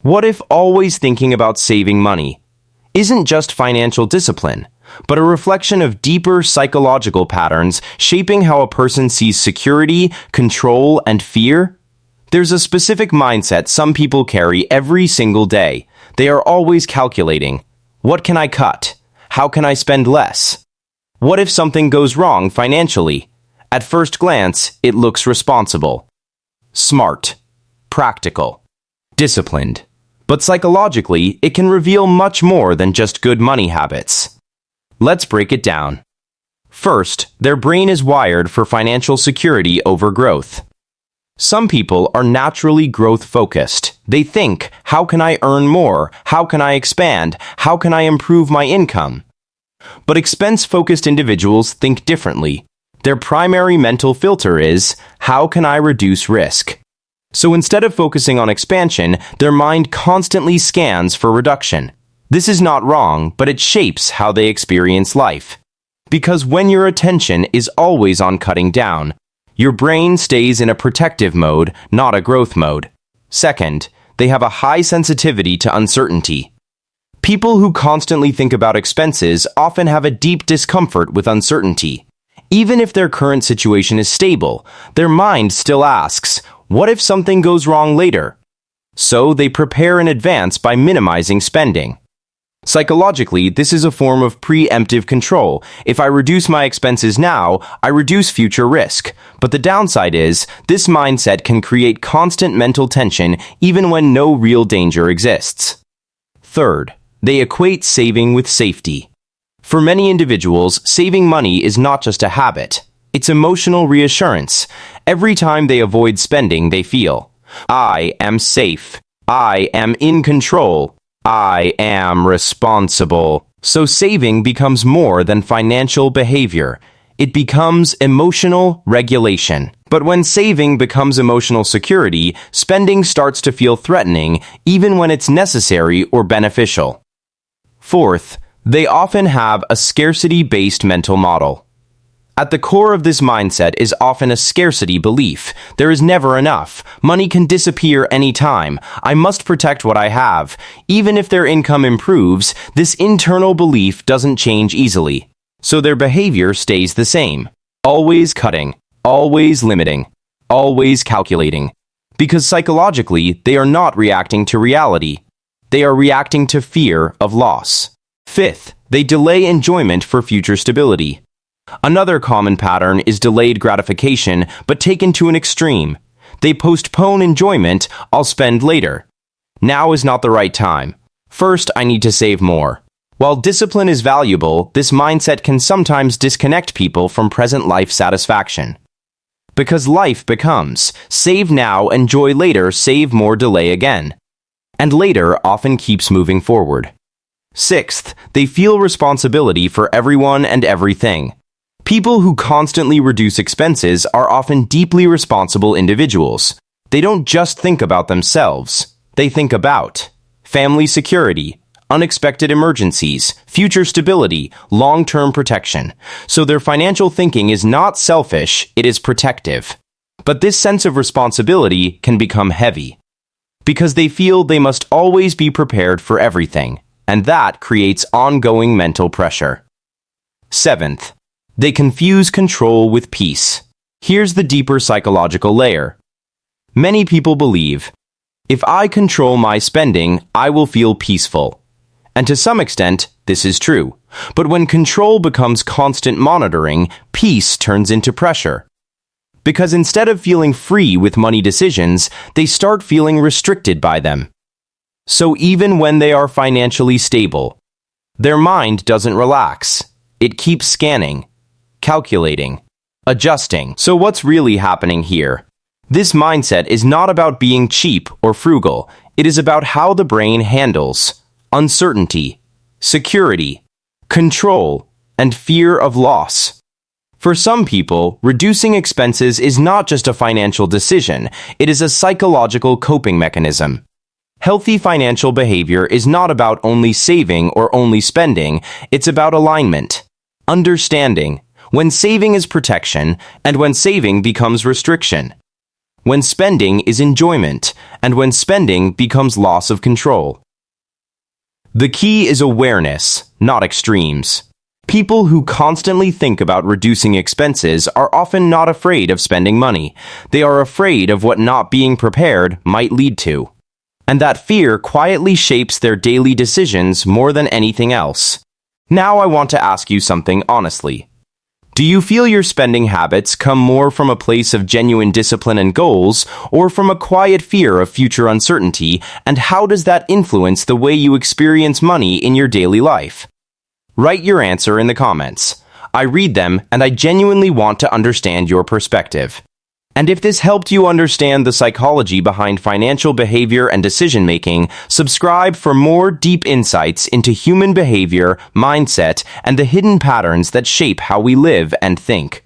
What if always thinking about saving money isn't just financial discipline, but a reflection of deeper psychological patterns shaping how a person sees security, control, and fear? There's a specific mindset some people carry every single day. They are always calculating. What can I cut? How can I spend less? What if something goes wrong financially? At first glance, it looks responsible, smart, practical, disciplined. But psychologically, it can reveal much more than just good money habits. Let's break it down. First, their brain is wired for financial security over growth. Some people are naturally growth-focused. They think, how can I earn more? How can I expand? How can I improve my income? But expense-focused individuals think differently. Their primary mental filter is, how can I reduce risk? So instead of focusing on expansion, their mind constantly scans for reduction. This is not wrong, but it shapes how they experience life. Because when your attention is always on cutting down, your brain stays in a protective mode, not a growth mode. Second, they have a high sensitivity to uncertainty. People who constantly think about expenses often have a deep discomfort with uncertainty. Even if their current situation is stable, their mind still asks, what if something goes wrong later? So they prepare in advance by minimizing spending. Psychologically, this is a form of preemptive control. If I reduce my expenses now, I reduce future risk. But the downside is, this mindset can create constant mental tension even when no real danger exists. Third, they equate saving with safety. For many individuals, saving money is not just a habit. It's emotional reassurance. Every time they avoid spending, they feel, I am safe. I am in control. I am responsible. So saving becomes more than financial behavior. It becomes emotional regulation. But when saving becomes emotional security, spending starts to feel threatening, even when it's necessary or beneficial. Fourth, they often have a scarcity-based mental model. At the core of this mindset is often a scarcity belief. There is never enough. Money can disappear anytime. I must protect what I have. Even if their income improves, this internal belief doesn't change easily. So their behavior stays the same. Always cutting, always limiting, always calculating. Because psychologically, they are not reacting to reality. They are reacting to fear of loss. Fifth, they delay enjoyment for future stability. Another common pattern is delayed gratification, but taken to an extreme. They postpone enjoyment, I'll spend later. Now is not the right time. First, I need to save more. While discipline is valuable, this mindset can sometimes disconnect people from present life satisfaction. Because life becomes, save now, enjoy later, save more, delay again. And later often keeps moving forward. Sixth, they feel responsibility for everyone and everything. People who constantly reduce expenses are often deeply responsible individuals. They don't just think about themselves. They think about family security, unexpected emergencies, future stability, long-term protection. So their financial thinking is not selfish, it is protective. But this sense of responsibility can become heavy, because they feel they must always be prepared for everything, and that creates ongoing mental pressure. Seventh, they confuse control with peace. Here's the deeper psychological layer. Many people believe, if I control my spending, I will feel peaceful. And to some extent, this is true. But when control becomes constant monitoring, peace turns into pressure. Because instead of feeling free with money decisions, they start feeling restricted by them. So even when they are financially stable, their mind doesn't relax. It keeps scanning, calculating, adjusting. So what's really happening here? This mindset is not about being cheap or frugal. It is about how the brain handles uncertainty, security, control, and fear of loss. For some people, reducing expenses is not just a financial decision. It is a psychological coping mechanism. Healthy financial behavior is not about only saving or only spending. It's about alignment, understanding, when saving is protection, and when saving becomes restriction. when spending is enjoyment, and when spending becomes loss of control. The key is awareness, not extremes. People who constantly think about reducing expenses are often not afraid of spending money. They are afraid of what not being prepared might lead to. And that fear quietly shapes their daily decisions more than anything else. Now I want to ask you something honestly. Do you feel your spending habits come more from a place of genuine discipline and goals, or from a quiet fear of future uncertainty, and how does that influence the way you experience money in your daily life? Write your answer in the comments. I read them, and I genuinely want to understand your perspective. And if this helped you understand the psychology behind financial behavior and decision-making, subscribe for more deep insights into human behavior, mindset, and the hidden patterns that shape how we live and think.